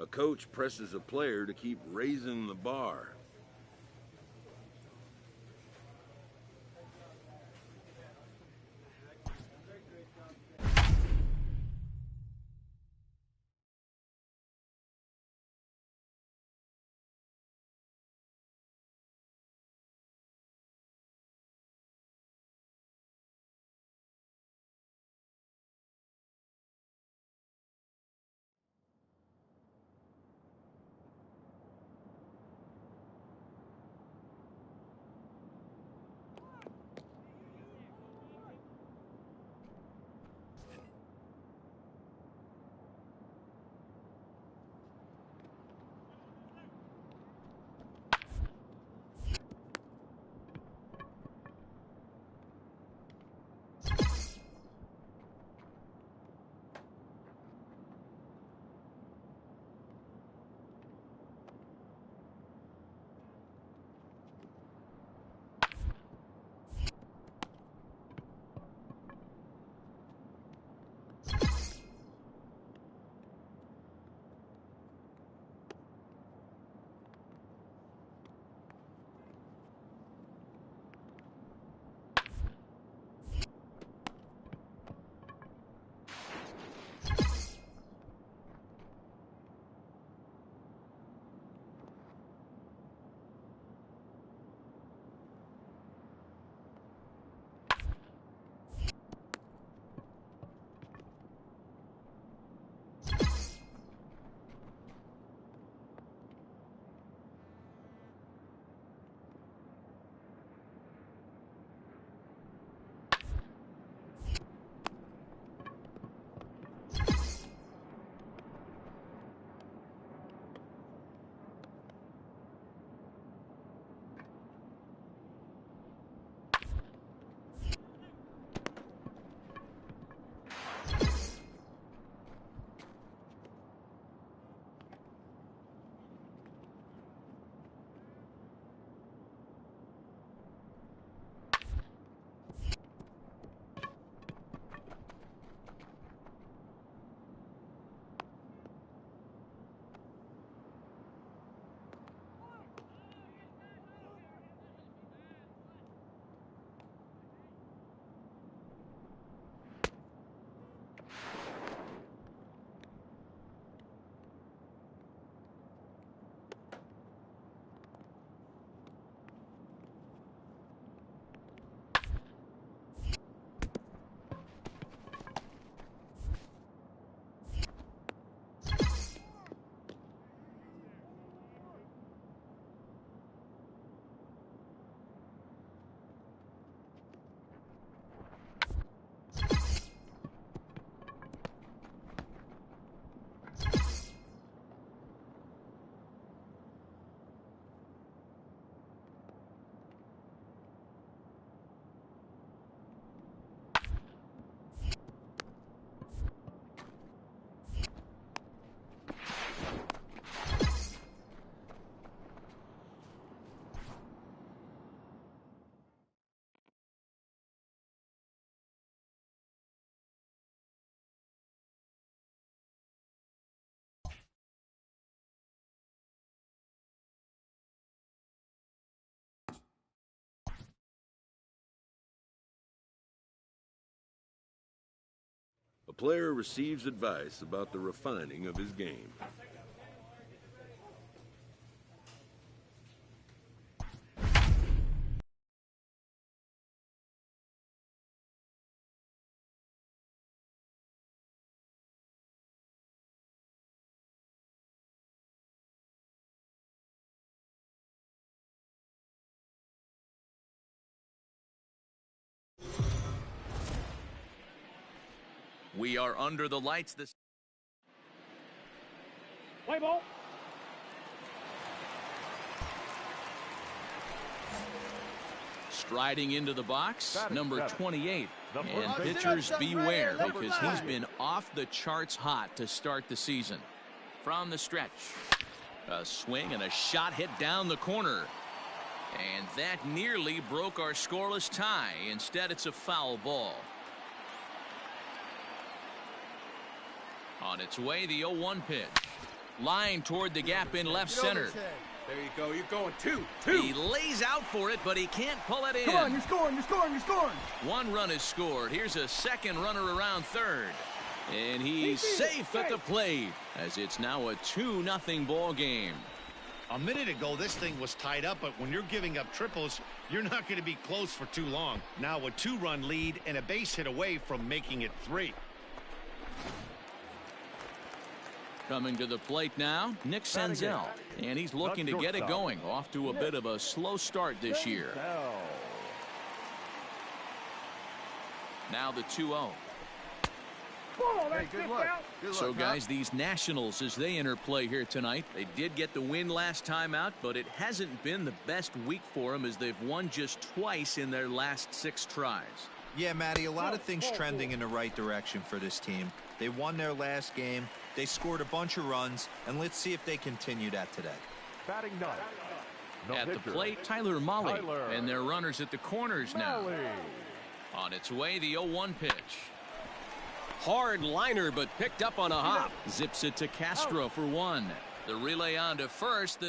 A coach presses a player to keep raising the bar. A player receives advice about the refining of his game. We are under the lights this. Play ball. Striding into the box, number 28. And pitch. pitchers beware, because he's been off the charts hot to start the season. From the stretch, a swing and a shot hit down the corner. And that nearly broke our scoreless tie. Instead, it's a foul ball. On its way, the 0-1 pitch. Line toward the gap in left center. There you go. You're going two. He lays out for it, but he can't pull it in. Come on, you're scoring. One run is scored. Here's a second runner around third. And he's safe at the plate as it's now a 2-0 ball game. A minute ago, this thing was tied up, but when you're giving up triples, you're not going to be close for too long. Now a 2-run lead and a base hit away from making it 3. Coming to the plate now, Nick Senzel. And he's looking to get it going. Off to a bit of a slow start this year. Now the 2-0. Hey, good luck. So, guys, these Nationals, as they enter play here tonight, they did get the win last time out, but it hasn't been the best week for them as they've won just twice in their last 6 tries. Yeah, Matty, a lot of things trending in the right direction for this team. They won their last game, they scored a bunch of runs, and let's see if they continue that today. Batting ninth. At the plate, Tyler Molly, and their runners at the corners now. On its way, the 0-1 pitch. Hard liner, but picked up on a hop. Zips it to Castro for 1. The relay on to first.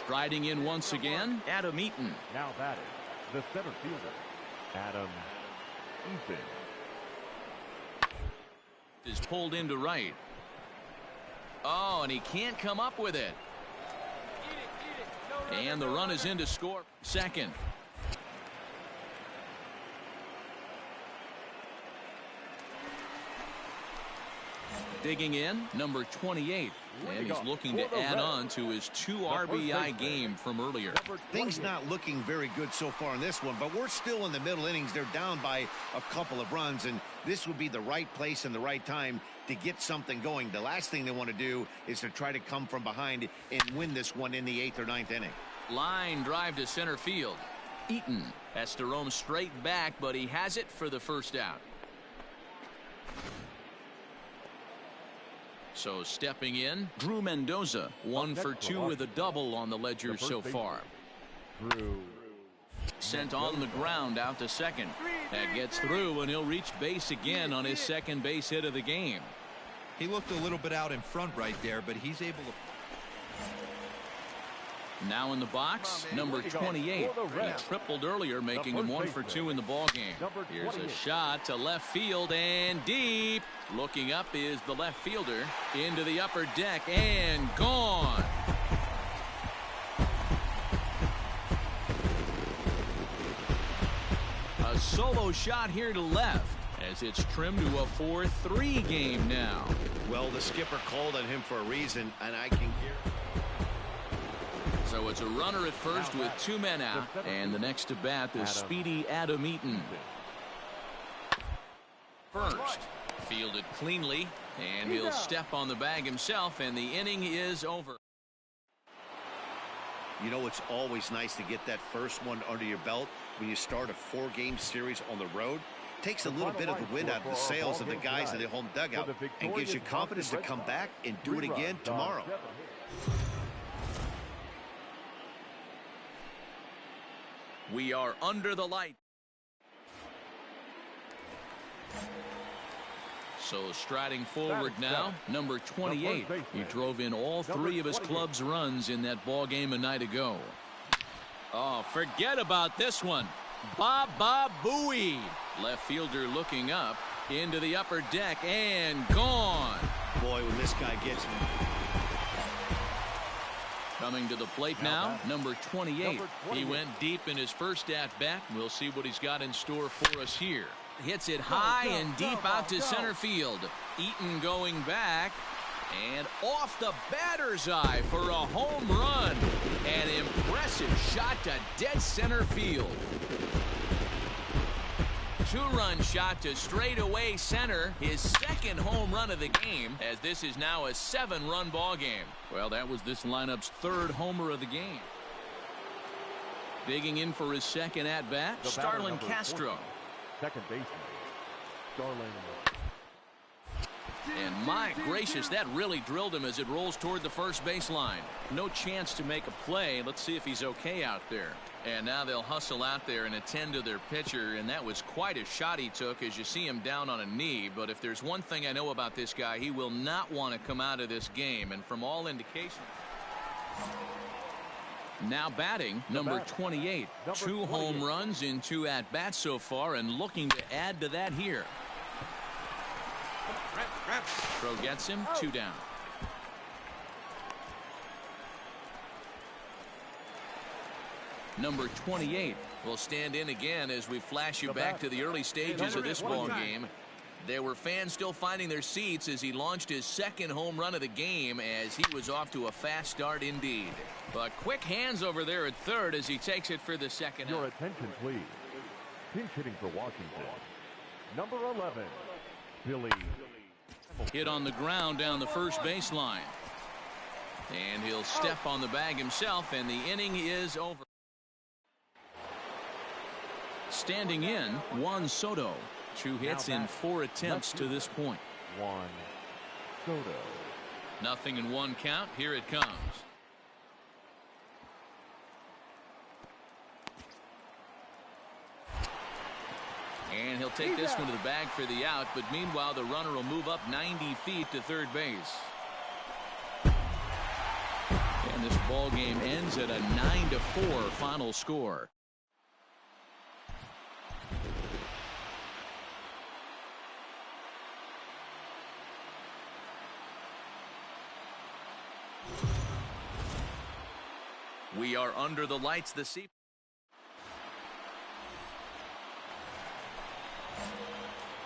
Striding in once again, Adam Eaton. Now batting, the center fielder, Adam Eaton. Is pulled into right. Oh, and he can't come up with it. And the run is in to score second. Digging in, number 28, and he's looking to add on to his 2 RBI game from earlier. Things not looking very good so far in this one, but we're still in the middle innings. They're down by a couple of runs, and this would be the right place and the right time to get something going. The last thing they want to do is to try to come from behind and win this one in the 8th or 9th inning. Line drive to center field. Eaton has to roam straight back, but he has it for the first out. So stepping in, Drew Mendoza, 1 for 2 with a double on the ledger so far. Sent on the ground out to second. That gets through, and he'll reach base again on his second base hit of the game. He looked a little bit out in front right there, but he's able to. Now in the box, number 28. He tripled earlier, making him 1 for 2 in the ball game. Here's a shot to left field and deep. Looking up is the left fielder into the upper deck and gone. A solo shot here to left as it's trimmed to a 4-3 game now. Well, the skipper called on him for a reason, and I can hear. So it's a runner at first with 2 men out, and the next to bat is speedy Adam Eaton. First, fielded cleanly, and he'll step on the bag himself, and the inning is over. You know, it's always nice to get that first one under your belt when you start a 4-game series on the road. Takes a little bit of the wind out of the sails of the guys in the home dugout and gives you confidence to come back and do it again tomorrow. We are under the light. So striding forward now, number 28. He drove in all 3 of his club's runs in that ball game a night ago. Oh, forget about this one. Baba Booey. Left fielder looking up into the upper deck and gone. Boy, when this guy gets him. Coming to the plate now, number 28. He went deep in his first at-bat. We'll see what he's got in store for us here. Hits it high and deep out to center field. Eaton going back and off the batter's eye for a home run. An impressive shot to dead center field. 2-run shot to straightaway center, his second home run of the game, as this is now a 7-run ball game. Well, that was this lineup's 3rd homer of the game. Digging in for his second at-bat, Starlin Castro. Second baseman, Starlin. And my gracious, that really drilled him as it rolls toward the first baseline. No chance to make a play. Let's see if he's okay out there. And now they'll hustle out there and attend to their pitcher, and that was quite a shot he took as you see him down on a knee. But if there's one thing I know about this guy, he will not want to come out of this game. And from all indications. Now batting, number 28. 2 home runs in 2 at-bats so far, and looking to add to that here. Throw gets him, 2 down. Number 28 will stand in again as we flash you back to the early stages of this ball game. There were fans still finding their seats as he launched his 2nd home run of the game, as he was off to a fast start indeed. But quick hands over there at third as he takes it for the 2nd. Your attention, please. Pinch hitting for Washington. Number 11, Billy. Hit on the ground down the first baseline. And he'll step on the bag himself, and the inning is over. Standing in, Juan Soto. 2 hits in 4 attempts to this point. Juan Soto. Nothing in 1 count. Here it comes. And he'll take this one to the bag for the out, but meanwhile the runner will move up 90 feet to third base. And this ball game ends at a 9-4 final score. We are under the lights this evening.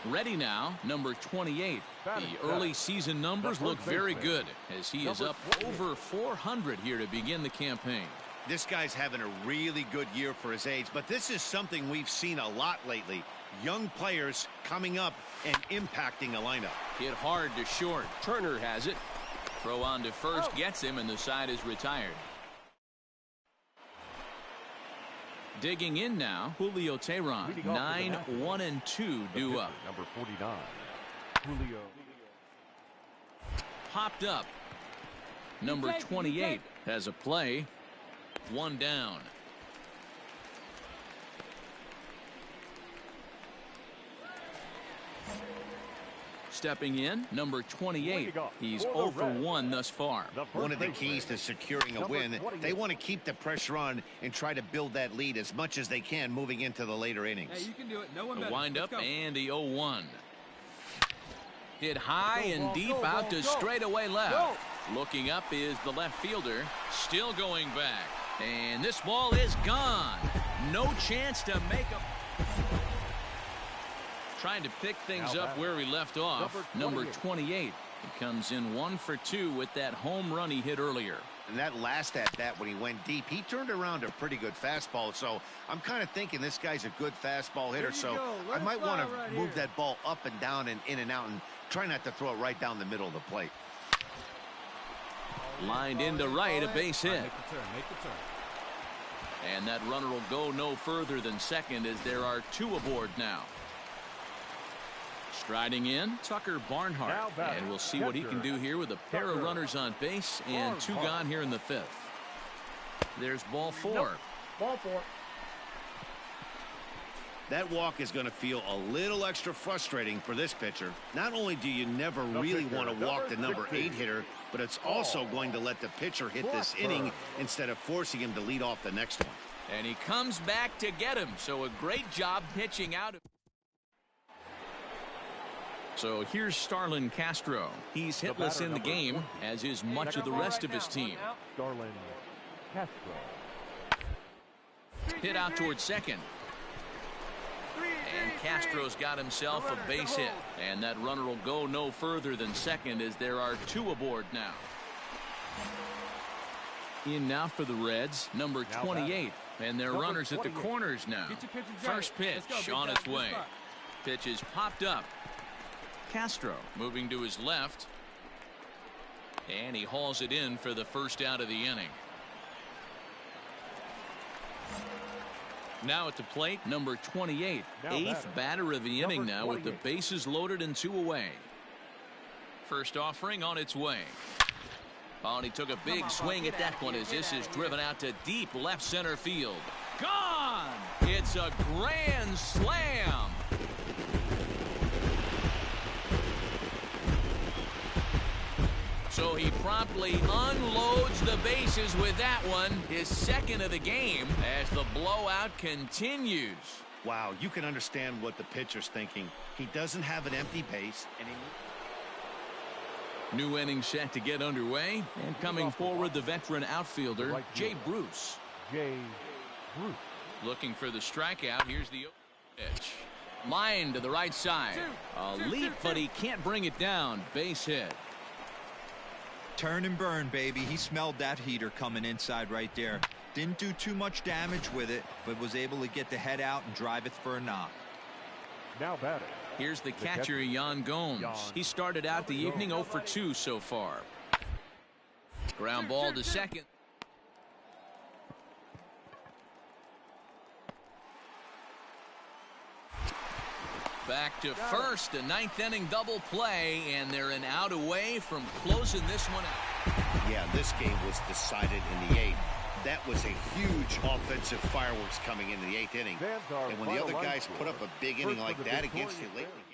Ready now, number 28. The early season numbers look very good as he is up over 400 here to begin the campaign. This guy's having a really good year for his age, but this is something we've seen a lot lately. Young players coming up and impacting a lineup. Hit hard to short. Turner has it. Throw on to first gets him, and the side is retired. Digging in now, Julio Teheran. 9-1-2 due up. Number 49, Julio. Popped up. Number 28 has a play. 1 down. Stepping in, number 28. He's 0 for 1 thus far. One of the keys to securing a win, they want to keep the pressure on and try to build that lead as much as they can moving into the later innings. Hey, you can do it. No one The better. wind up Let's go. and the 0-1. Hit high and deep out to straightaway left. Looking up is the left fielder. Still going back. And this ball is gone. No chance to make a... Trying to pick things up where we left off. Number 28. He comes in 1 for 2 with that home run he hit earlier. And that last at bat when he went deep, he turned around a pretty good fastball. So I'm kind of thinking this guy's a good fastball hitter. So I might want to move that ball up and down and in and out and try not to throw it right down the middle of the plate. Lined into right, a base hit. Make the turn. Make the turn. And that runner will go no further than second as there are 2 aboard now. Striding in, Tucker Barnhart, and we'll see what he can do here with a pair of runners on base and 2 gone here in the 5th. There's ball 4. Ball 4. That walk is going to feel a little extra frustrating for this pitcher. Not only do you never really want to walk the number 8 hitter, but it's also going to let the pitcher hit this inning instead of forcing him to lead off the next one. And he comes back to get him, so a great job pitching out. So here's Starlin Castro. He's hitless in the game, as is much of the rest of his team. Starlin Castro. Hit out towards second. And Castro's got himself a base hit. And that runner will go no further than second as there are 2 aboard now. In now for the Reds, number 28. And their runners at the corners now. First pitch on its way. Pitch is popped up. Castro moving to his left. And he hauls it in for the first out of the inning. Now at the plate, number 28. 8th batter of the inning now with the bases loaded and 2 away. First offering on its way. Oh, and he took a big swing at that one as this is driven out to deep left center field. Gone! It's a grand slam. So he promptly unloads the bases with that one, his second of the game, as the blowout continues. Wow, you can understand what the pitcher's thinking. He doesn't have an empty base, and New inning set to get underway, and coming forward, the veteran outfielder, Jay Bruce. Jay Bruce. Looking for the strikeout. Here's the pitch. Line to the right side. A leap, but he can't bring it down. Base hit. Turn and burn, baby. He smelled that heater coming inside right there. Didn't do too much damage with it, but was able to get the head out and drive it for a knock. Now batting. Here's the catcher, Yan Gomes. He started out the evening 0 for 2 so far. Ground ball to second. Back to first, a ninth inning double play, and they're an out away from closing this one out. yeah, this game was decided in the 8th. That was a huge offensive fireworks coming into the 8th inning. And when the other guys put up a big inning like that against you late in the game.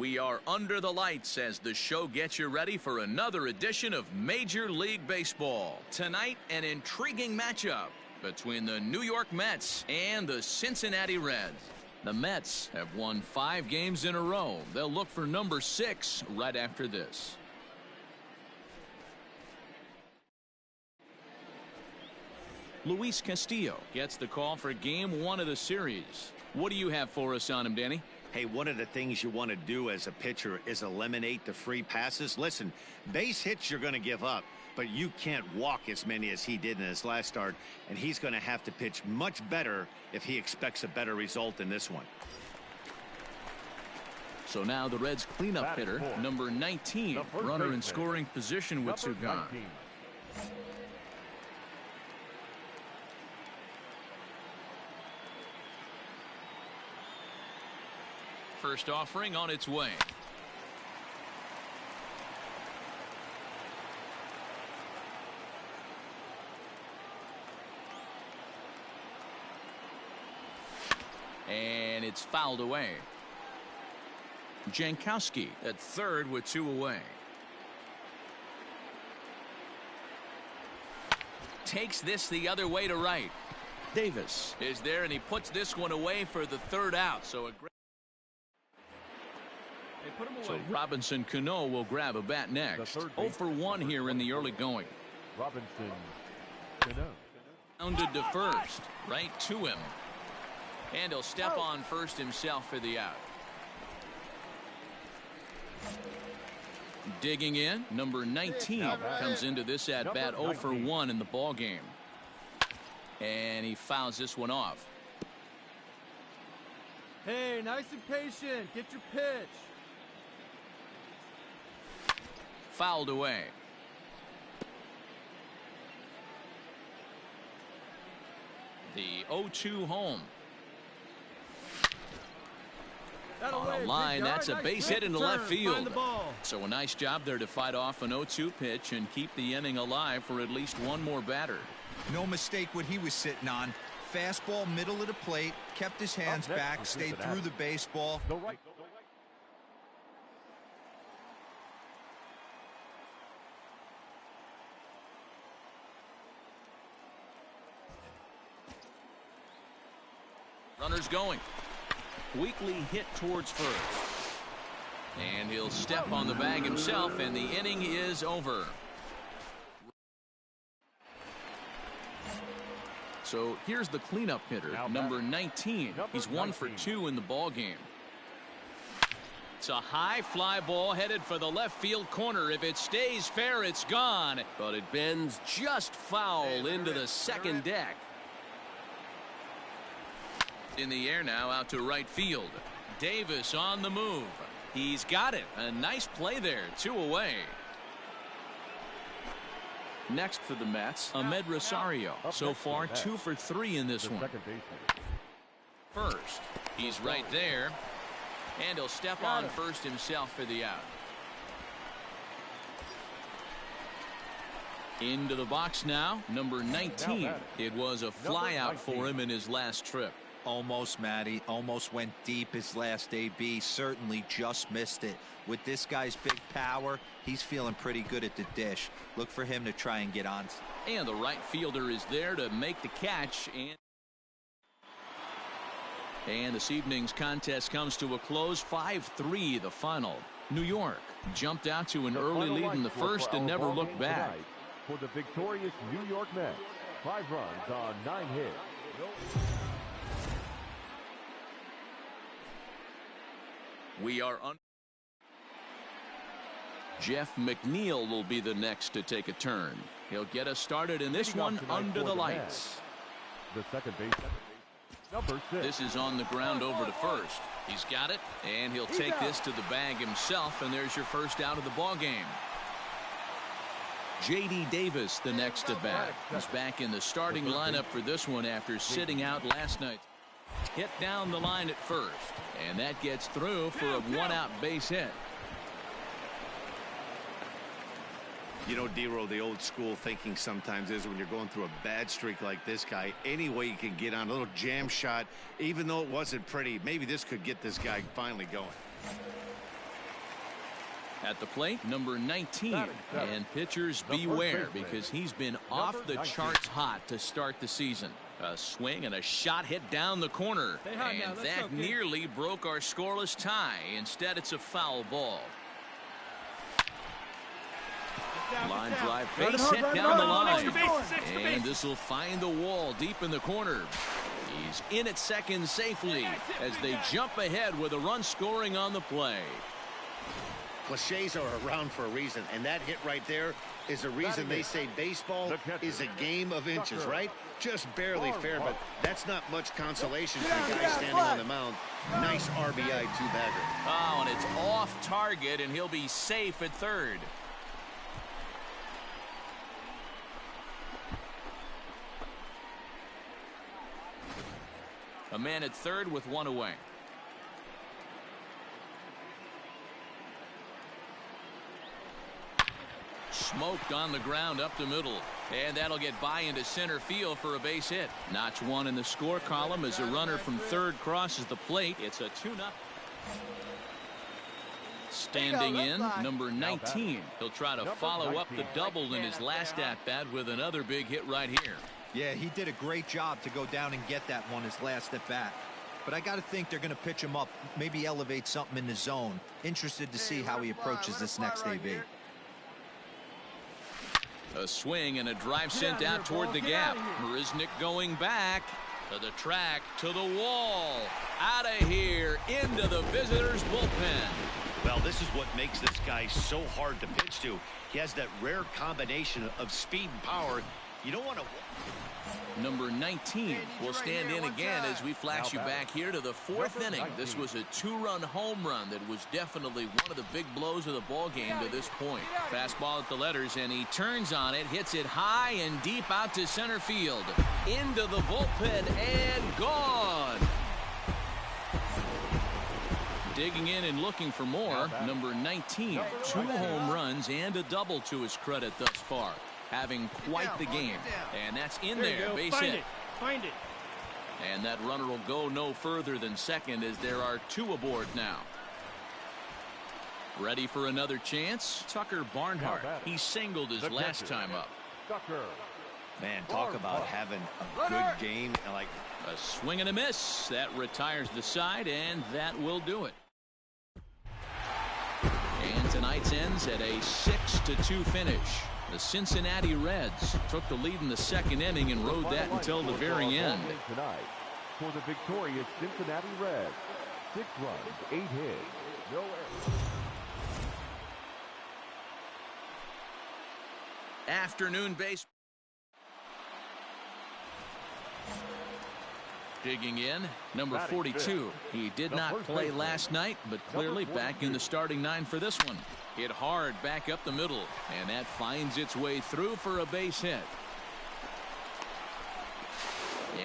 We are under the lights as the show gets you ready for another edition of Major League Baseball. Tonight, an intriguing matchup between the New York Mets and the Cincinnati Reds. The Mets have won 5 games in a row. They'll look for number 6 right after this. Luis Castillo gets the call for game 1 of the series. What do you have for us on him, Danny? Hey, one of the things you want to do as a pitcher is eliminate the free passes. Listen, base hits you're going to give up, but you can't walk as many as he did in his last start, and he's going to have to pitch much better if he expects a better result in this one. So now the Reds cleanup hitter, number 19, runner in scoring position with Sugan. First offering on its way. And it's fouled away. Jankowski at third with 2 away. Takes this the other way to right. Davis is there, and he puts this one away for the 3rd out. So Robinson Cano will grab a bat next. 0 for 1 here in the early going. Robinson Cano. Rounded to first, right to him. And he'll step on first himself for the out. Digging in, number 19 comes into this at bat 0 for 1 in the ball game. And he fouls this one off. Hey, nice and patient. Get your pitch. Fouled away. The 0-2 home. On a line, that's a base hit into left field. So a nice job there to fight off an 0-2 pitch and keep the inning alive for at least one more batter. No mistake what he was sitting on. Fastball middle of the plate, kept his hands back, stayed through the baseball. Go right. Runners going. Weakly hit towards first. And he'll step on the bag himself, and the inning is over. So here's the cleanup hitter, number 19. He's 1 for 2 in the ball game. It's a high fly ball headed for the left field corner. If it stays fair, it's gone. But it bends just foul into the second deck. In the air now, out to right field. Davis on the move. He's got it. A nice play there. 2 away. Next for the Mets, Ahmed Rosario. So far, 2 for 3 in this one. First, he's right there. And he'll step on first himself for the out. Into the box now, number 19. It was a fly out for him in his last trip. Almost, Matty. Almost went deep his last AB. Certainly just missed it. With this guy's big power, he's feeling pretty good at the dish. Look for him to try and get on. And the right fielder is there to make the catch. And this evening's contest comes to a close. 5-3 the final. New York jumped out to an early lead in the first and never looked back. For the victorious New York Mets, 5 runs on 9 hits. We are on. Jeff McNeil will be the next to take a turn. He'll get us started in this one under the lights. The second base, number 6. This is on the ground over to first. He's got it, and he'll take this to the bag himself, and there's your first out of the ball game. J.D. Davis the next at bat. He's back in the starting lineup for this one after sitting out last night. Hit down the line at first, and that gets through for a 1-out base hit. You know, D-Row, the old school thinking sometimes is when you're going through a bad streak like this guy, any way you can get on a little jam shot, even though it wasn't pretty, maybe this could get this guy finally going. At the plate, number 19. And pitchers beware because he's been off the charts hot to start the season. A swing and a shot hit down the corner. And that nearly broke our scoreless tie. Instead, it's a foul ball. Line drive, base hit down the line. And this will find the wall deep in the corner. He's in at second safely as they jump ahead with a run scoring on the play. Cliches are around for a reason, and that hit right there is a reason they say baseball is a game of inches, right? Just barely fair, but that's not much consolation for the guy standing on the mound. Nice RBI two-bagger. Oh, and it's off target, and he'll be safe at third. A man at third with one away. Smoked on the ground up the middle. And that'll get by into center field for a base hit. Notch one in the score column as a runner from third crosses the plate. It's a 2-0. Standing in, number 19. He'll try to follow up the double in his last at-bat with another big hit right here. Yeah, he did a great job to go down and get that one his last at-bat. But I got to think they're going to pitch him up, maybe elevate something in the zone. Interested to see how he approaches this next AB. A swing and a drive sent out toward the gap. Marisnik going back to the track, to the wall. Out of here, into the visitors' bullpen. Well, this is what makes this guy so hard to pitch to. He has that rare combination of speed and power. You don't want to... Number 19 will stand in again as we flash you back here to the fourth inning. This was a two-run home run that was definitely one of the big blows of the ball game to this point. Fastball at the letters, and he turns on it, hits it high and deep out to center field. Into the bullpen and gone. Digging in and looking for more, number 19. 2 home runs and a double to his credit thus far. Having quite the game. And that's in there. Base hit. Find it. And that runner will go no further than second as there are 2 aboard now. Ready for another chance? Tucker Barnhart. He singled his last time up. Man, talk about having a good game. Like a swing and a miss. That retires the side, and that will do it. And tonight's ends at a 6-2 finish. The Cincinnati Reds took the lead in the second inning and rode that until the very end. Tonight, for the victorious Cincinnati Reds, 6 runs, 8 hits, no errors. Afternoon base. Digging in, number 42. He did not play last night, but clearly back in the starting 9 for this one. Hit hard back up the middle, and that finds its way through for a base hit.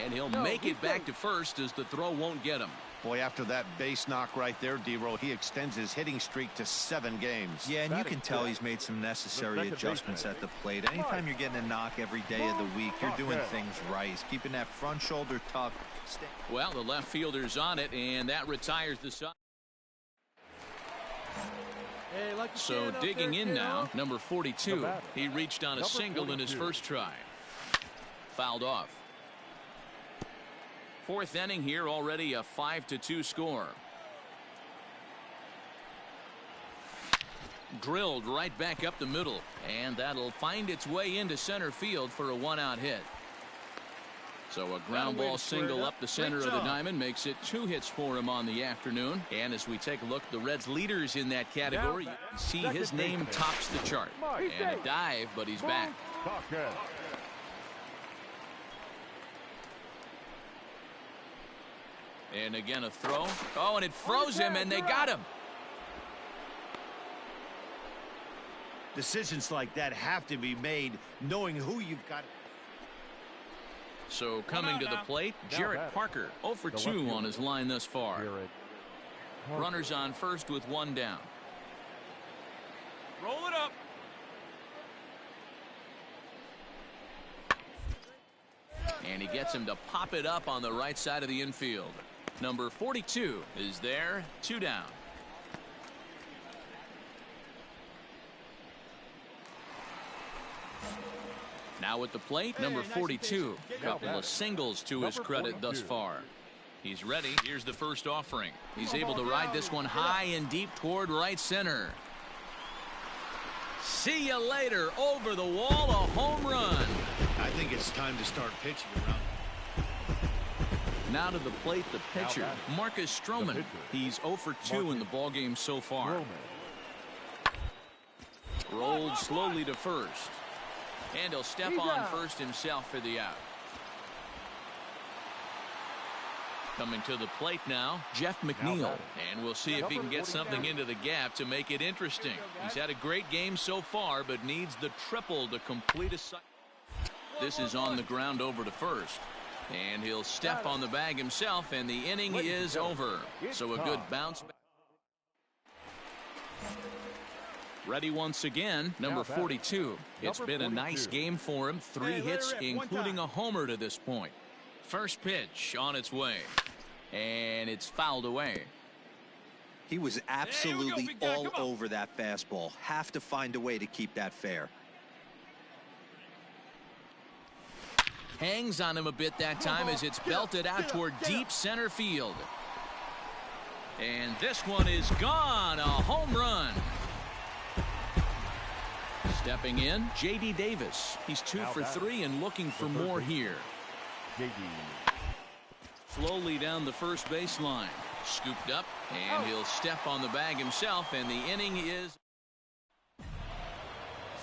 And he'll make it back to first as the throw won't get him. Boy, after that base knock right there, D-Row, he extends his hitting streak to 7 games. Yeah, and you can tell he's made some necessary adjustments at the plate. Anytime you're getting a knock every day of the week, you're doing things right. He's keeping that front shoulder tucked. Well, the left fielder's on it, and that retires the side. So digging in now, number 42. He reached on a single in his first try. Fouled off. Fourth inning here, already a 5-2 score. Drilled right back up the middle, and that'll find its way into center field for a 1-out hit. So a ground ball single up the center of the diamond makes it 2 hits for him on the afternoon. And as we take a look at the Reds' leaders in that category, you can see his name tops the chart. And a dive, but he's back. And again a throw. Oh, and it froze him, and they got him. Decisions like that have to be made knowing who you've got. So coming to the plate, Jarrett Parker, 0 for 2 on his line thus far. Runners on first with 1 down. Roll it up. And he gets him to pop it up on the right side of the infield. Number 42 is there, 2 down. Now at the plate, number 42. Couple of singles to his credit thus far. He's ready. Here's the first offering. He's able to ride this one high and deep toward right center. See you later. Over the wall, a home run. I think it's time to start pitching around. Now to the plate, the pitcher, Marcus Stroman. He's 0 for 2 in the ballgame so far. Rolled slowly to first. And he'll step on first himself for the out. Coming to the plate now, Jeff McNeil. And we'll see if he can get something into the gap to make it interesting. He's had a great game so far, but needs the triple to complete a cycle. This is on the ground over to first. And he'll step on the bag himself, and the inning is over. So a good bounce back. Ready once again, number 42. It's been a nice game for him. 3 hits, including a homer to this point. First pitch on its way. And it's fouled away. He was absolutely all over that fastball. Have to find a way to keep that fair. Hangs on him a bit that time as it's belted out toward deep center field. And this one is gone. A home run. Stepping in, J.D. Davis. He's 2 for 3 and looking for more here. Slowly down the first baseline. Scooped up, and he'll step on the bag himself, and the inning is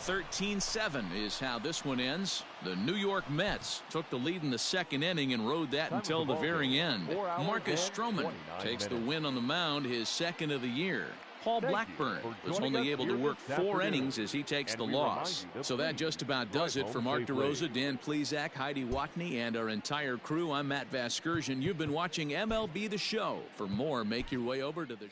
13-7 is how this one ends. The New York Mets took the lead in the second inning and rode that until the very end. Marcus Stroman takes the win on the mound, his second of the year. Paul Blackburn was only able to work 4 innings as he takes the loss. So that just about does it for Mark DeRosa, Dan Plesac, Heidi Watney, and our entire crew. I'm Matt Vasgersian. You've been watching MLB The Show. For more, make your way over to the show.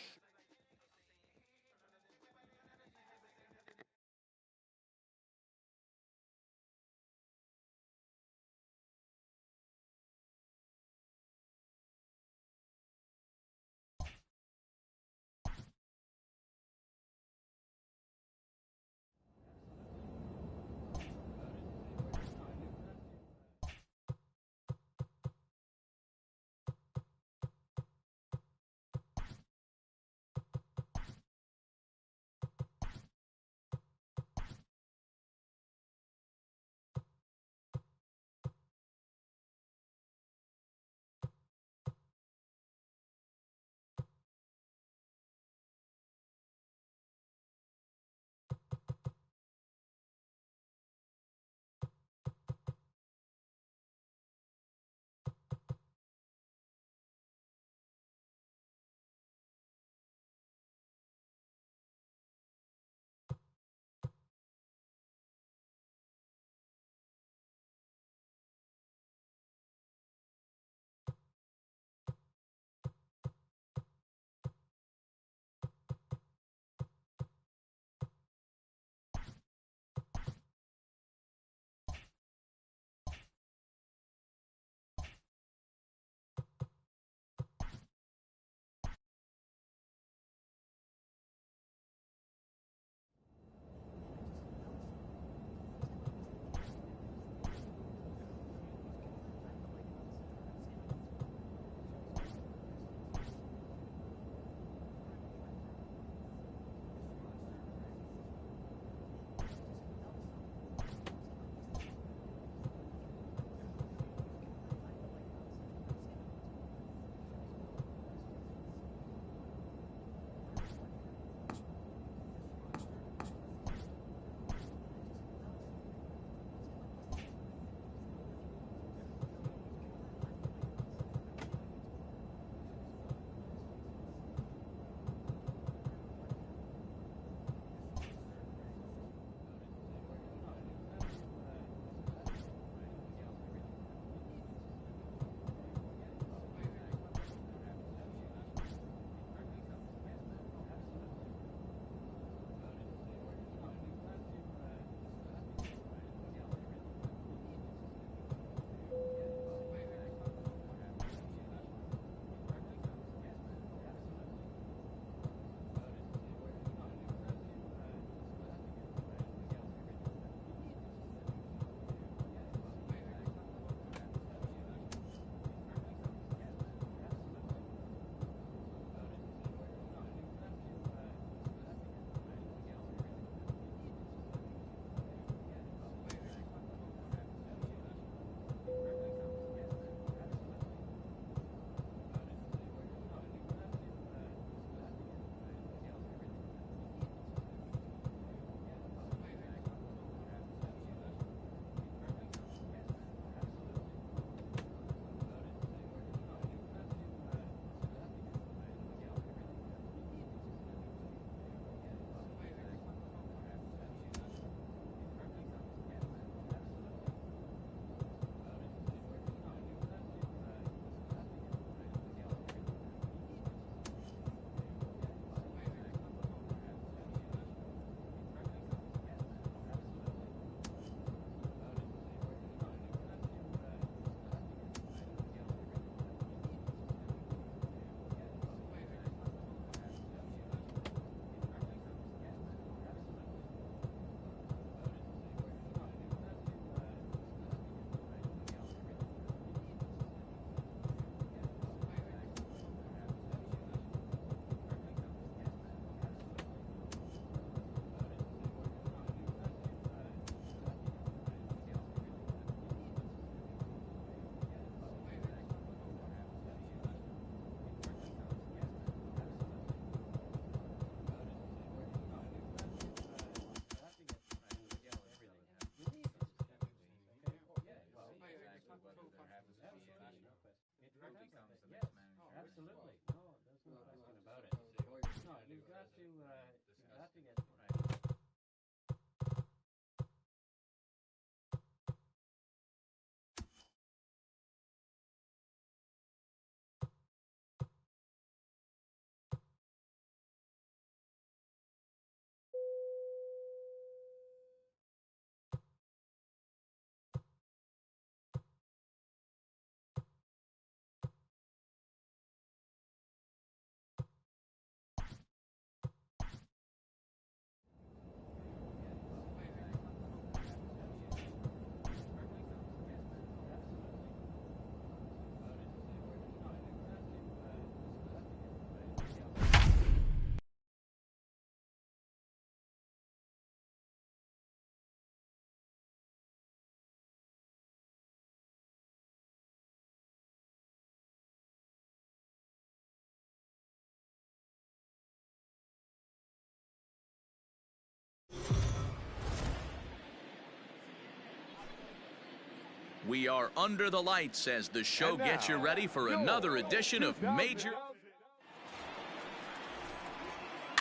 We are under the lights as the show gets you ready for another edition of Major.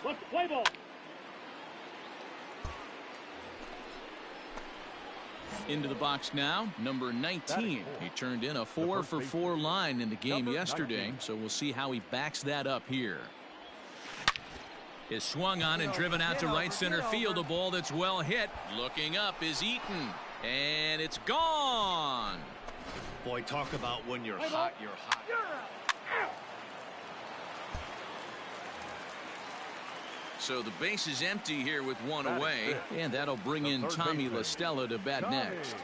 Let's play ball. Into the box now, number 19. He turned in a 4-for-4 line in the game yesterday, so we'll see how he backs that up here. Is swung on and driven out to right center field. A ball that's well hit. Looking up is Eaton, and it's gone. Boy, talk about when you're hot, you're hot. So the base is empty here with one away, and that'll bring in Tommy La Stella to bat next.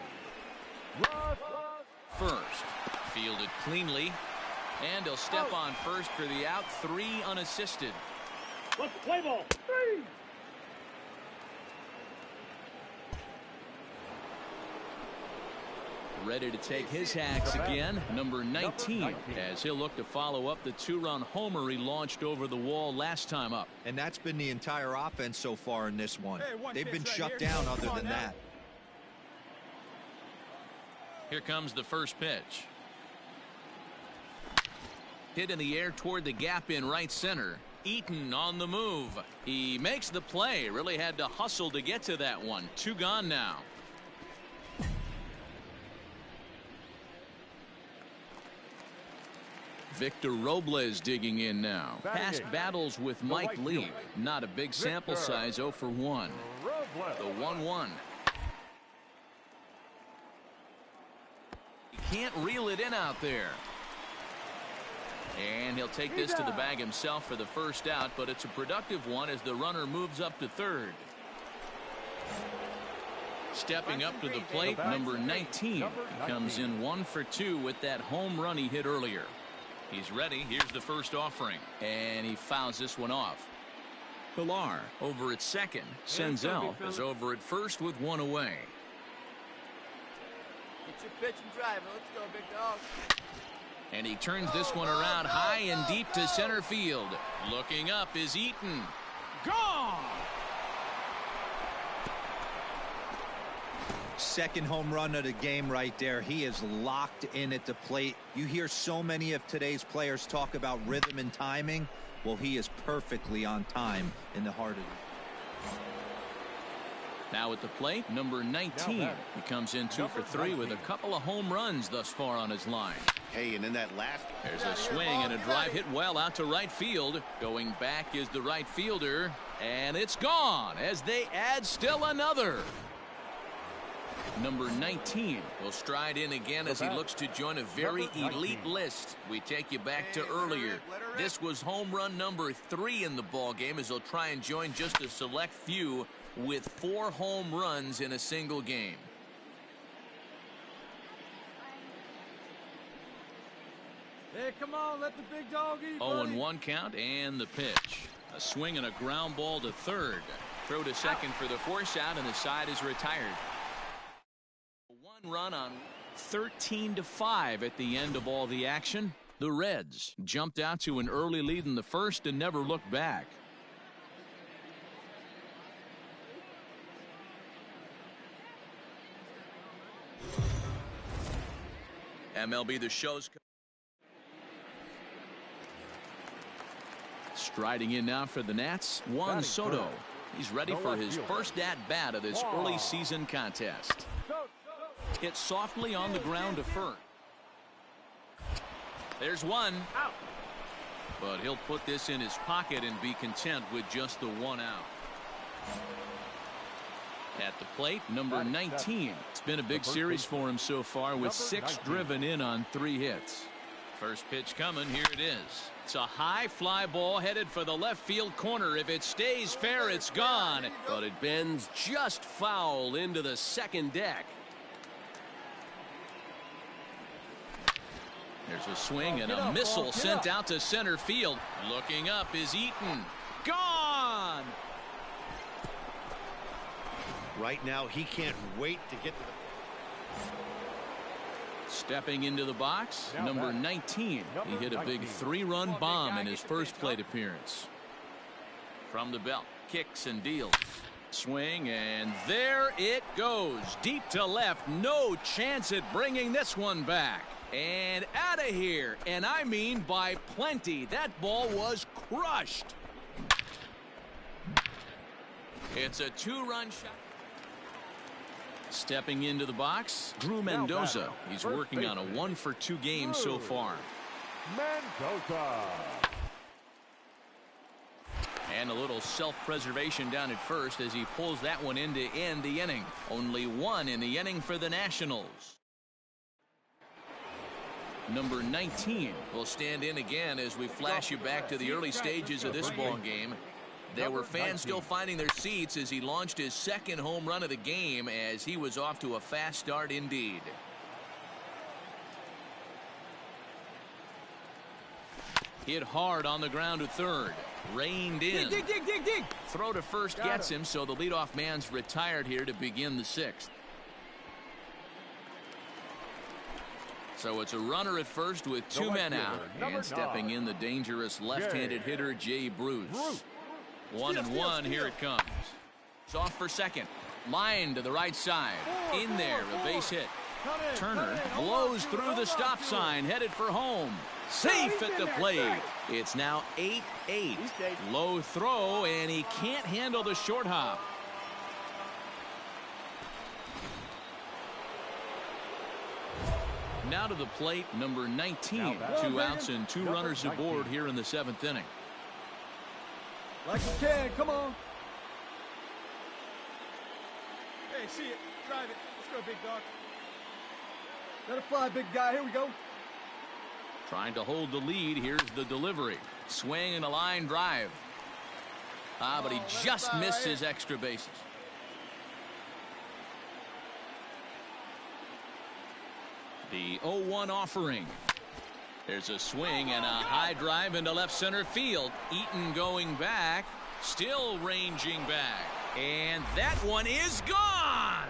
First, fielded cleanly, and he'll step on first for the out. 3 unassisted. Let's play ball. 3. Ready to take his hacks again, number 19, as he'll look to follow up the 2-run homer he launched over the wall last time up. And that's been the entire offense so far in this one. They've been shut down other than that. Here comes the first pitch. Hit in the air toward the gap in right center. Eaton on the move. He makes the play. Really had to hustle to get to that one. 2 gone now. Victor Robles digging in now. Past battles with Mike Lee. Not a big sample size, 0 for 1. The 1-1. He can't reel it in out there. And he'll take this to the bag himself for the first out, but it's a productive one as the runner moves up to third. Stepping up to the plate, number 19. He comes in 1 for 2 with that home run he hit earlier. He's ready. Here's the first offering, and he fouls this one off. Pilar over at second. Senzel is over at first with 1 away. Get your pitch and drive it. Let's go, big dog. And he turns this one around high and deep to center field. Looking up is Eaton. Gone! Second home run of the game right there. He is locked in at the plate. You hear so many of today's players talk about rhythm and timing. Well, he is perfectly on time in the heart of it. Now at the plate, number 19. He comes in 2 for 3 with a couple of home runs thus far on his line. Hey, and in that last... There's a swing and a drive hit well out to right field. Going back is the right fielder, and it's gone as they add still another. Number 19 will stride in again as he looks to join a very elite list. We take you back to earlier. This was home run number 3 in the ball game as he'll try and join just a select few with 4 home runs in a single game. Hey, come on, let the big dog eat. 0-1 count and the pitch. A swing and a ground ball to third. Throw to second for the force out, and the side is retired. 1 run on 13-5 at the end of all the action. The Reds jumped out to an early lead in the first and never looked back. MLB The Show's striding in now for the Nats, Juan Soto. He's ready for his first at-bat of this early season contest. Hit softly on the ground to first. There's one. But he'll put this in his pocket and be content with just the 1 out. At the plate, number 19. It's been a big series for him so far with 6 driven in on 3 hits. First pitch coming. Here it is. It's a high fly ball headed for the left field corner. If it stays fair, it's gone. But it bends just foul into the second deck. There's a swing and a missile sent out to center field. Looking up is Eaton. Gone! Right now, he can't wait to get to the... Stepping into the box, number 19. He hit a big 3-run bomb in his first plate appearance. From the belt, kicks and deals. Swing, and there it goes. Deep to left. No chance at bringing this one back. And out of here. And I mean by plenty. That ball was crushed. It's a two-run shot. Stepping into the box, Drew Mendoza. He's working on a 1-for-2 game so far. Mendoza. And a little self-preservation down at first as he pulls that one in to end the inning. Only one in the inning for the Nationals. Number 19 will stand in again as we flash you back to the early stages of this ball game. There were fans still finding their seats as he launched his second home run of the game, as he was off to a fast start indeed. Hit hard on the ground to third. Reined in. Dig. Throw to first gets him, so the leadoff man's retired here to begin the sixth. So it's a runner at first with two men out. And stepping in, the dangerous left-handed hitter, Jay Bruce. 1-1, here it comes. It's off for second. Line to the right side. In there, a base hit. Turner blows through the stop sign, headed for home. Safe at the plate. It's now 8-8. Low throw, and he can't handle the short hop. Now to the plate, number 19. 2 outs and 2 runners aboard here in the 7th inning. Like you can, come on. Hey, see it. Drive it. Let's go, big dog. Let it fly, big guy. Here we go. Trying to hold the lead. Here's the delivery. Swing and a line drive. But he just missed his extra bases. The 0-1 offering. There's a swing and a high drive into left center field. Eaton going back. Still ranging back. And that one is gone.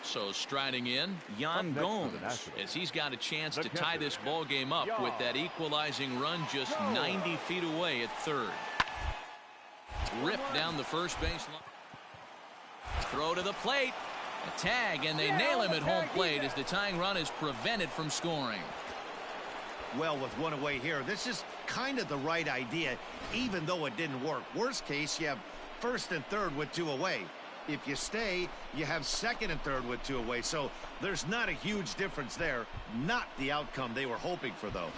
So striding in, Yan Gomes, as he's got a chance to tie this ball game up with that equalizing run just 90 feet away at third. Ripped down the first base line. Throw to the plate. A tag, and they nail him at home plate as the tying run is prevented from scoring. Well, with one away here, this is kind of the right idea, even though it didn't work. Worst case, you have first and third with 2 away. If you stay, you have second and third with 2 away. So there's not a huge difference there. Not the outcome they were hoping for, though.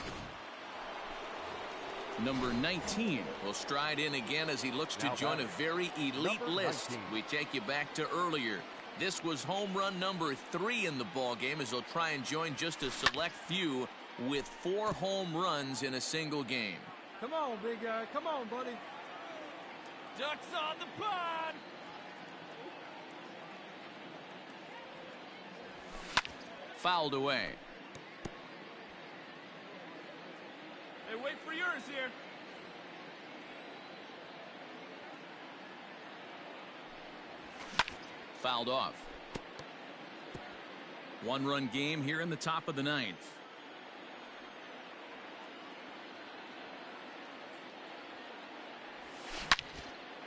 Number 19 will stride in again as he looks to join a very elite list. We take you back to earlier. This was home run number 3 in the ball game, as he'll try and join just a select few with 4 home runs in a single game. Come on, big guy. Come on, buddy. Ducks on the pond. Fouled away. Hey, wait for yours here. Fouled off. 1-run game here in the top of the 9th.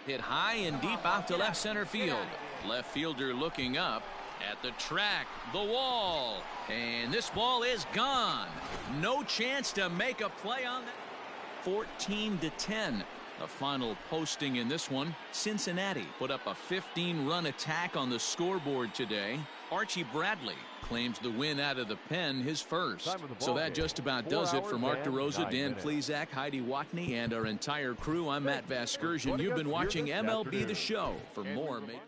Hit high and deep out to left center field. Left fielder looking up at the track, the wall, and this ball is gone. No chance to make a play on that. 14-10. The final posting in this one. Cincinnati put up a 15-run attack on the scoreboard today. Archie Bradley claims the win out of the pen, his first. So that just about does it for Mark DeRosa, Dan Plesac, Heidi Watney, and our entire crew. I'm Matt Vasgersian. You've been watching MLB The Show. For more, make